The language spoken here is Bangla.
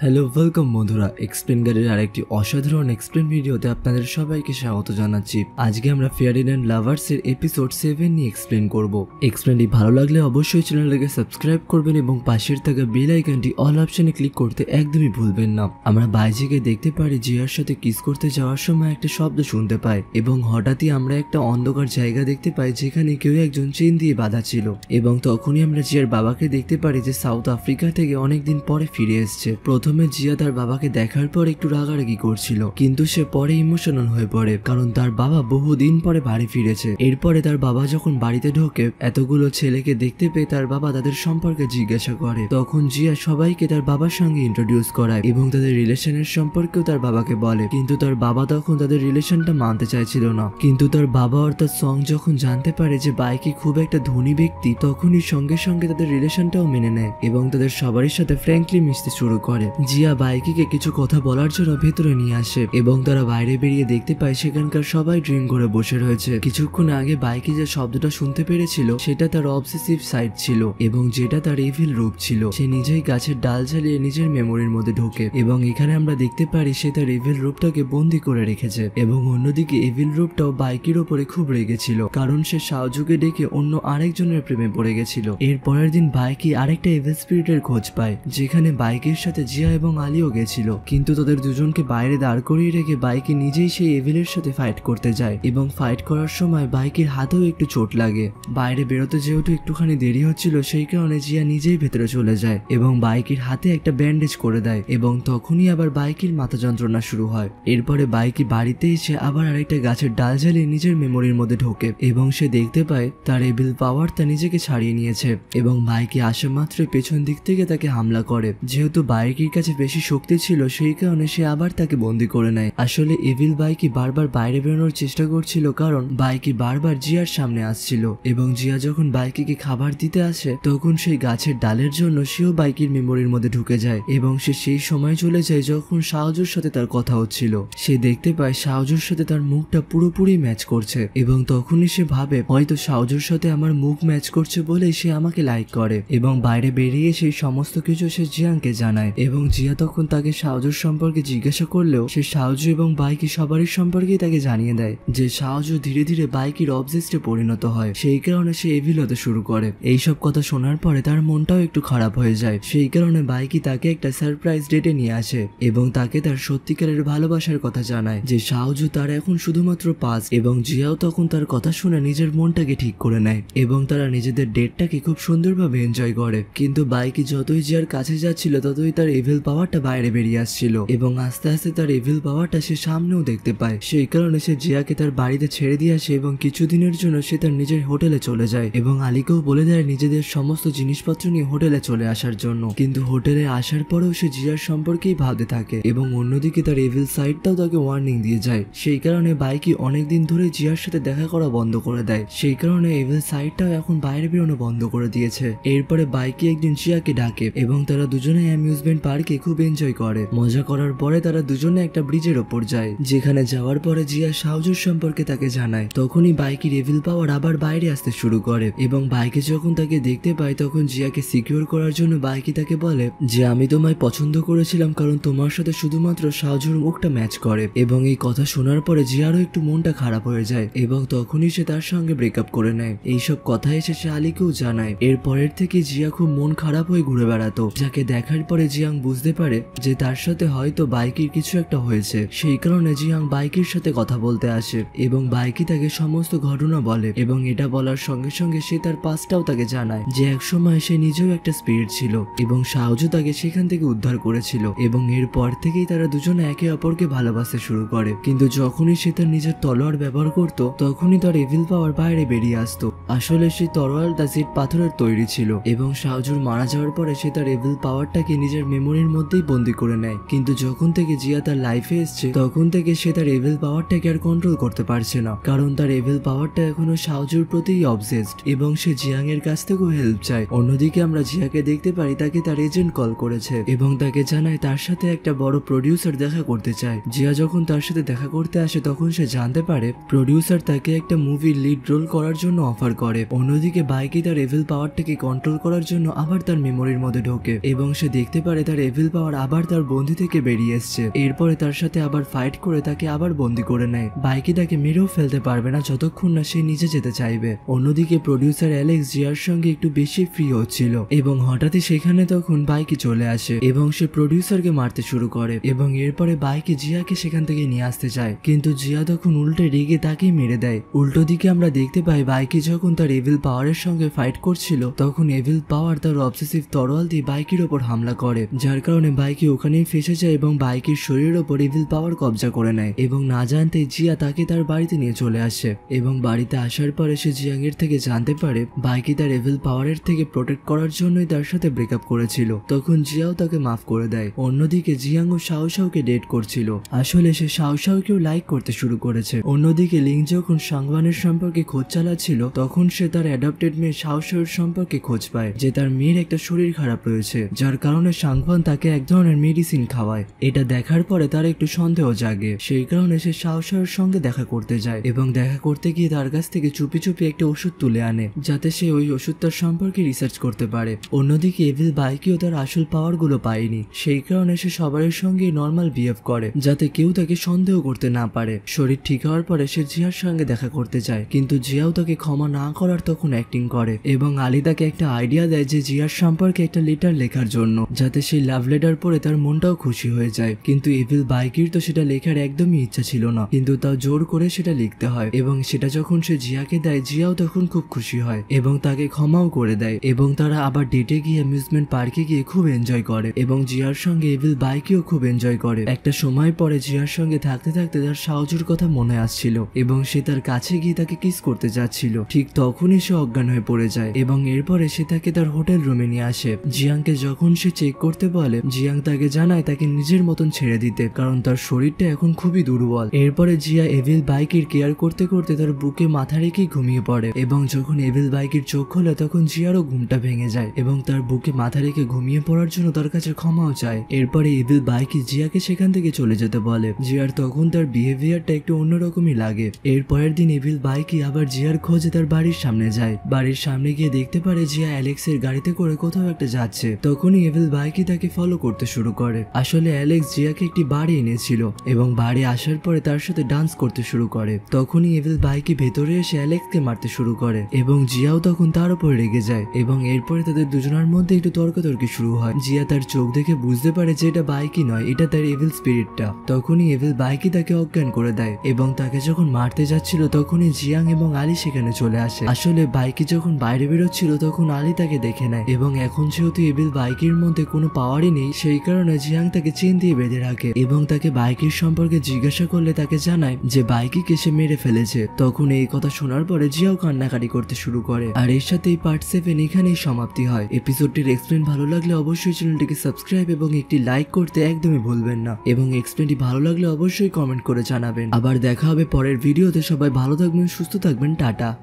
হ্যালো ওয়েলকাম বন্ধুরা, এক্সপ্লেন গাইডের আরেকটি অসাধারণ এক্সপ্লেন ভিডিওতে আপনাদের সবাইকে স্বাগত জানাচ্ছি। আজকে আমরা ফেয়ারি অ্যান্ড লাভার্স এর এপিসোড 7 নিয়ে এক্সপ্লেন করব। এক্সপ্লেনটি ভালো লাগলে অবশ্যই চ্যানেলটিকে সাবস্ক্রাইব করবেন এবং পাশের থাকা বেল আইকনটি অল অপশনে ক্লিক করতে একদমই ভুলবেন না। আমরা বাইজিকে দেখতে পারি জিয়ার সাথে কিস করতে যাওয়ার সময় একটা শব্দ শুনতে পাই এবং হঠাৎই আমরা একটা অন্ধকার জায়গা দেখতে পাই যেখানে কেউ একজন চেন দিয়ে বাঁধা ছিল এবং তখনই আমরা জিয়ার বাবাকে দেখতে পারি যে সাউথ আফ্রিকা থেকে অনেকদিন পরে ফিরে এসেছে। প্রথমে জিয়া তার বাবাকে দেখার পর একটু রাগারাগি করছিল, কিন্তু সে পরে ইমোশনাল হয়ে পড়ে কারণ তার বাবা বহুদিন পরে বাড়ি ফিরেছে। এরপরে তার বাবা যখন বাড়িতে ঢোকে এতগুলো ছেলেকে দেখতে পেয়ে তার বাবা তাদের সম্পর্কে জিজ্ঞাসা করে। তখন জিয়া সবাইকে তার বাবার সঙ্গে ইন্ট্রোডিউস করায় এবং তাদের রিলেশনের সম্পর্কেও তার বাবাকে বলে, কিন্তু তার বাবা তখন তাদের রিলেশনটা মানতে চাইছিল না। কিন্তু তার বাবা অর্থাৎ সং যখন জানতে পারে যে বাইকি খুব একটা ধনী ব্যক্তি, তখনই সঙ্গে সঙ্গে তাদের রিলেশনটাও মেনে নেয় এবং তাদের সবারই সাথে ফ্র্যাঙ্কলি মিশতে শুরু করে। জিয়া বাইকিকে কিছু কথা বলার জন্য ভেতরে নিয়ে আসে এবং তারা বাইরে বেরিয়ে দেখতে পায় সেখানকার সবাই ড্রিঙ্ক করে বসে রয়েছে। কিছুক্ষণ আগে বাইকি যে শব্দটা শুনতে পেরেছিল সেটা তার অবসেসিভ সাইড ছিল এবং যেটা তার ইভিল রূপ ছিল। সে নিজেই গাছের ডাল জ্বালিয়ে নিজের মেমোরির মধ্যে ঢোকে এবং এখানে আমরা দেখতে পারি সে তার ইভিল রূপটাকে বন্দি করে রেখেছে এবং অন্যদিকে ইভিল রূপটাও বাইকের ওপরে খুব রেগেছিল কারণ সে সাওজুকে ডেকে অন্য আরেকজনের প্রেমে পড়ে গেছিল। এর পরের দিন বাইকি আরেকটা ইভিল স্পিরিটের খোঁজ পায় যেখানে বাইকের সাথে জিয়া এবং আলিও গেছিল, কিন্তু তাদের দুজনকে বাইরে দাঁড় করিয়ে রেখে বাইকে নিজেই সেই এভিলের সাথে ফাইট করতে যায় এবং ফাইট করার সময় বাইকের হাতেও একটু চোট লাগে। বাইরে বেরোতে যেহেতু একটুখানি দেরি হচ্ছিল সেই কারণে জিয়া নিজেই ভেতরে চলে যায় এবং বাইকের হাতে একটা ব্যান্ডেজ করে দেয় এবং তখনই আবার বাইকের মাথা যন্ত্রণা শুরু হয়। এরপরে বাইকি বাড়িতে এসে আবার আরেকটা গাছের ডাল জ্বালিয়ে নিজের মেমোরির মধ্যে ঢোকে এবং সে দেখতে পায় তার এভিল পাওয়ার তা নিজেকে ছাড়িয়ে নিয়েছে এবং বাইকে আসা মাত্রই পেছন দিক থেকে তাকে হামলা করে। যেহেতু বাইকের কাছে বেশি শক্তি ছিল সেই কারণে সে আবার তাকে বন্দি করে নেয়। আসলে এভিল বাইকি বারবার বাইরে বেরোনোর চেষ্টা করছিল কারণ বাইকি বারবার জিয়ার সামনে আসছিল এবং জিয়া যখন বাইকিকে খাবার দিতে আসে তখন সেই গাছের ডালের জন্য সেও বাইকের মেমোরির মধ্যে ঢুকে যায় এবং সে সেই সময় চলে যায় যখন সাওজুর সাথে তার কথা হচ্ছিল। সে দেখতে পায় সাওজুর সাথে তার মুখটা পুরোপুরি ম্যাচ করছে এবং তখনই সে ভাবে হয়তো সাওজুর সাথে আমার মুখ ম্যাচ করছে বলেই সে আমাকে লাইক করে এবং বাইরে বেরিয়ে সেই সমস্ত কিছু সে জিয়াংকে জানায় এবং জিয়া তখন তাকে সাওজুর সম্পর্কে জিজ্ঞাসা করলেও সে সাওজু এবং বাইকি সবারই সম্পর্কেই তাকে জানিয়ে দেয় যে সাওজু ধীরে ধীরে বাইকির অবজেস্টে পরিণত হয়, সেই কারণে সে এভিল হতে শুরু করে। এইসব কথা শোনার পরে তার মনটাও একটু খারাপ হয়ে যায়, সেই কারণে বাইকি তাকে একটা সারপ্রাইজ ডেটে নিয়ে আসে এবং তাকে তার সত্যিকারের ভালোবাসার কথা জানায় যে সাওজু তার এখন শুধুমাত্র পাস এবং জিয়াও তখন তার কথা শুনে নিজের মনটাকে ঠিক করে নেয় এবং তারা নিজেদের ডেটটাকে খুব সুন্দরভাবে এনজয় করে। কিন্তু বাইকি যতই জিয়ার কাছে যাচ্ছিল ততই তার এভিল পাওয়ারটা বাইরে বেরিয়ে আসছিল এবং আস্তে আস্তে তার এভিল পাওয়ারটা সে সামনেও দেখতে পায়। সেই কারণে সে জিয়াকে তার বাড়িতে ছেড়ে দিয়ে আসে এবং কিছুদিনের জন্য সে তার নিজের হোটেলে চলে যায় এবং আলীকেও বলে দেয় নিজেদের সমস্ত জিনিসপত্র নিয়ে হোটেলে চলে আসার জন্য। কিন্তু হোটেলে আসার পরেও সে জিয়ার সম্পর্কেই ভাবতে থাকে এবং অন্যদিকে তার এভিল সাইডটাও তাকে ওয়ার্নিং দিয়ে যায়। সেই কারণে বাইকি অনেকদিন ধরে জিয়ার সাথে দেখা করা বন্ধ করে দেয়, সেই কারণে এভিল সাইডটাও এখন বাইরে বেরোনো বন্ধ করে দিয়েছে। এরপরে বাইকি একদিন জিয়াকে ডাকে এবং তারা দুজনে অ্যামিউজমেন্ট পার্কে খুব এনজয় করে। মজা করার পরে তারা দুজনে একটা ব্রিজের ওপর যায় যেখানে যাওয়ার পরে জিয়া সাওজুর সম্পর্কে তাকে জানায়। তখনই বাইকের এভিল পাওয়ার আবার বাইরে আসতে শুরু করে এবং বাইকে যখন তাকে দেখতে পায় তখন জিয়াকে সিকিউর করার জন্য বাইকি তাকে বলে যে আমি তোমায় পছন্দ করেছিলাম কারণ তোমার সাথে শুধুমাত্র সাওজুর মুখটা ম্যাচ করে এবং এই কথা শোনার পরে জিয়ারও একটু মনটা খারাপ হয়ে যায় এবং তখনই সে তার সঙ্গে ব্রেকআপ করে নেয়। এইসব কথা এসে সে আলীকেও জানায়। এরপরের থেকে জিয়া খুব মন খারাপ হয়ে ঘুরে বেড়াতো, যাকে দেখার পরে জিয়াং বুঝতে পারে যে তার সাথে হয়তো বাইকের কিছু একটা হয়েছে। সেই কারণে জিয়াং বাইকের সাথে কথা বলতে আসে এবং বাইকি তাকে সমস্ত ঘটনা বলে এবং এটা বলার সঙ্গে সঙ্গে সে তার পাস্টটাও তাকে জানায় যে একসময় সে নিজেও একটা স্পিরিট ছিল এবং সাওজু তাকে সেখান থেকে উদ্ধার করেছিল এবং এরপর থেকেই তারা দুজনে একে অপরকে ভালোবাসতে শুরু করে। কিন্তু যখনই সে তার নিজের তলোয়ার ব্যবহার করত তখনই তার এভিল পাওয়ার বাইরে বেরিয়ে আসতো। আসলে সেই তলোয়ারটা জেড পাথরের তৈরি ছিল এবং সাওজুর মারা যাওয়ার পরে সে তার এভিল পাওয়ারটাকে নিজের মেমোরির মধ্যেই বন্দি করে নেয়। কিন্তু যখন থেকে জিয়া তার লাইফে এসছে তখন থেকে সে তার এভিল পাওয়ারটাকে আর কন্ট্রোল করতে পারছে না কারণ তার এভিল পাওয়ারটা এখনো সাওজুর প্রতিই অবসেসড এবং সে জিয়াং এর কাছ থেকেও হেল্প চায়। অন্যদিকে আমরা জিয়াকে দেখতে পারি তাকে তার এজেন্ট কল করেছে এবং তাকে জানায় তার সাথে একটা বড় প্রডিউসার দেখা করতে চায়। জিয়া যখন তার সাথে দেখা করতে আসে তখন সে জানতে পারে প্রডিউসার তাকে একটা মুভির লিড রোল করার জন্য অফার করে। অন্যদিকে বাইকি তার এভিল পাওয়ারটাকে কন্ট্রোল করার জন্য আবার তার মেমোরির মধ্যে ঢোকে এবং সে দেখতে পারে তার এভিল পাওয়ার আবার তার বন্দি থেকে বেরিয়ে এসছে। এরপরে তার সাথে আবার ফাইট করে তাকে আবার বন্দি করে নেয়। বাইকি তাকে মেরেও ফেলতে পারবে না যতক্ষণ না সে নিজে যেতে চাইবে। অন্যদিকে প্রডিউসার অ্যালেক্স জিয়ার সঙ্গে একটু বেশি ফ্রি হচ্ছিল এবং হঠাৎই সেখানে তখন বাইকি চলে আসে এবং সে প্রডিউসারকে মারতে শুরু করে এবং এরপরে বাইকি জিয়াকে সেখান থেকে নিয়ে আসতে চায়, কিন্তু জিয়া তখন উল্টে রেগে তাকেই মেরে দেয়। উল্টো দিকে আমরা দেখতে পাই বাইকি যখন তার এভিল পাওয়ারের সঙ্গে ফাইট করছিল তখন এভিল পাওয়ার তার অবসেসিভ তরোয়াল দিয়ে বাইকির ওপর হামলা করে, যার কারণে বাইকি ওখানেই ফেসে যায় এবং বাইকের শরীরের ওপর এভিল পাওয়ার কবজা করে নেয় এবং না জানতে জিয়া তাকে তার বাড়িতে নিয়ে চলে আসে এবং বাড়িতে আসার পরে সে জিয়াংয়ের থেকে জানতে পারে বাইকি তার এভিল পাওয়ারের থেকে প্রোটেক্ট করার জন্যই তার সাথে ব্রেকআপ করেছিল। তখন জিয়াও তাকে মাফ করে দেয়। অন্যদিকে জিয়াং ও শাওশাওকে ডেট করছিল। আসলে সে শাওশাওকেও লাইক করতে শুরু করেছে। অন্যদিকে লিং যখন সাংবানের সম্পর্কে খোঁজ চালাচ্ছিল তখন সে তার অ্যাডপ্টেড মেয়ে শাওশাওর সম্পর্কে খোঁজ পায় যে তার মেয়ের একটা শরীর খারাপ রয়েছে, যার কারণে সাংবান তাকে এক ধরনের মেডিসিন খাওয়ায়। এটা দেখার পরে তার একটু সন্দেহ জাগে, সেই কারণে সে শাওশাওর সঙ্গে দেখা করতে যায় এবং দেখা করতে গিয়ে তার কাছ থেকে চুপি চুপি একটা ওষুধ তুলে আনে যাতে সে ওই ওষুধটার সম্পর্কে রিসার্চ করতে পারে। অন্যদিকে এভিল বাইকিও তার আসল পাওয়ার গুলো পায়নি, সেই কারণে সে সবার সঙ্গে নর্মাল বিহেভ করে যাতে কেউ তাকে সন্দেহ করতে না পারে। শরীর ঠিক হওয়ার পরে সে জিয়ার সঙ্গে দেখা করতে যায়, কিন্তু জিয়াও তাকে ক্ষমা না করার তখন অ্যাক্টিং করে এবং আলী তাকে একটা আইডিয়া দেয় যে জিয়ার সম্পর্কে একটা লেটার লেখার জন্য যাতে সেই লাভ লেটার পড়ে তার মনটাও খুশি হয়ে যায়। কিন্তু এভিল বাইকির তো সেটা লেখার একদমই ইচ্ছা ছিল না, কিন্তু তাও জোর করে সেটা লিখতে হয় এবং সেটা যখন সে জিয়াকে দেয় জিয়াও তখন খুব খুশি হয় এবং তাকে ক্ষমাও করে দেয় এবং তারা আবার ডেটে গিয়ে অ্যামিউজমেন্ট পার্কে গিয়ে খুব এনজয় করে এবং জিয়ার সঙ্গে এভিল বাইকিও খুব এনজয় করে। একটা সময় পরে জিয়ার সঙ্গে থাকতে থাকতে তার শাওজুর কথা মনে আসছিল এবং সে তার কাছে গিয়ে তাকে কিস করতে যাচ্ছিল, ঠিক তখনই সে অজ্ঞান হয়ে পড়ে যায় এবং এরপরে সে তাকে তার হোটেল রুমে নিয়ে আসে। জিয়াংকে যখন সে চেক করতে বলে জিয়াং তাকে জানায় তাকে নিজের মতন ছেড়ে দিতে, কারণ তার শরীরটা এখন খুবই দুর্বল। এরপরে জিয়া এভিল বাইকির কেয়ার করতে করতে তার বুকে মাথা রেখে ঘুমিয়ে পড়ে এবং যখন এভিল বাইকির চোখ খোলে তখন জিয়ারও ঘুমটা ভেঙে যায় এবং তার বুকে মাথা রেখে ঘুমিয়ে পড়ার জন্য তার কাছে ক্ষমাও চায়। এরপরে এভিল বাইকি জিয়াকে সেখান থেকে চলে যেতে বলে। জিয়ার তখন তার বিহেভিয়ারটা একটু অন্যরকমই লাগে। এর পরের দিন এভিল বাইকি আবার জিয়ার খোঁজে তার বাড়ির সামনে যায়। বাড়ির সামনে গিয়ে দেখতে পারে জিয়া অ্যালেক্সের গাড়িতে করে কোথাও একটা যাচ্ছে। তখনই এভিল বাইকি তাকে ফলো করতে শুরু করে। আসলে অ্যালেক্স জিয়াকে একটি বাড়ি এনেছিল এবং বাড়ি আসার পরে তার সাথে ডান্স করতে শুরু করে। তখনই এভিল বাইকি ভেতরে এসে অ্যালেক্সকে মারতে শুরু করে এবং জিয়াও তখন তার উপর রেগে যায় এবং এরপরে তাদের দুজনের মধ্যে একটু তর্কাতর্কি শুরু হয়। জিয়া তার চোখ দেখে বুঝতে পারে যে এটা বাইকি নয়, এটা তার এভিল স্পিরিটটা। তখনই এভিল বাইকি তাকে অজ্ঞান করে দেয় এবং তাকে যখন মারতে যাচ্ছিল তখনই জিয়াং এবং আলী সেখানে চলে আসে। আসলে বাইকি যখন বাইরে বেরোচ্ছিল তখন আলী তাকে দেখে নেয় এবং এখন যেহেতু এভিল বাইকির মধ্যে কোনো পাওয়ারই নেই সেই কারণে জিয়াং তাকে চেন দিয়ে বেঁধে রাখে এবং তাকে বাইকির সম্পর্কে জিজ্ঞাসা করলে তাকে জানায় যে বাইকিকে সে মেরে ফেলেছে। তখন এই কথা শোনার পরে জিয়াও কান্নাকাটি করতে শুরু করে। আর এর সাথে পার্ট 7 এখানেই সমাপ্তি হয়। এপিসোডটির এক্সপ্লেন ভালো লাগলে অবশ্যই চ্যানেলটিকে সাবস্ক্রাইব এবং একটি লাইক করতে একদমই ভুলবেন না এবং এক্সপ্লেনটি ভালো লাগলে অবশ্যই কমেন্ট করে জানাবেন। আবার দেখা হবে পরের ভিডিওতে। সবাই ভালো থাকবেন, সুস্থ থাকবেন, টাটা।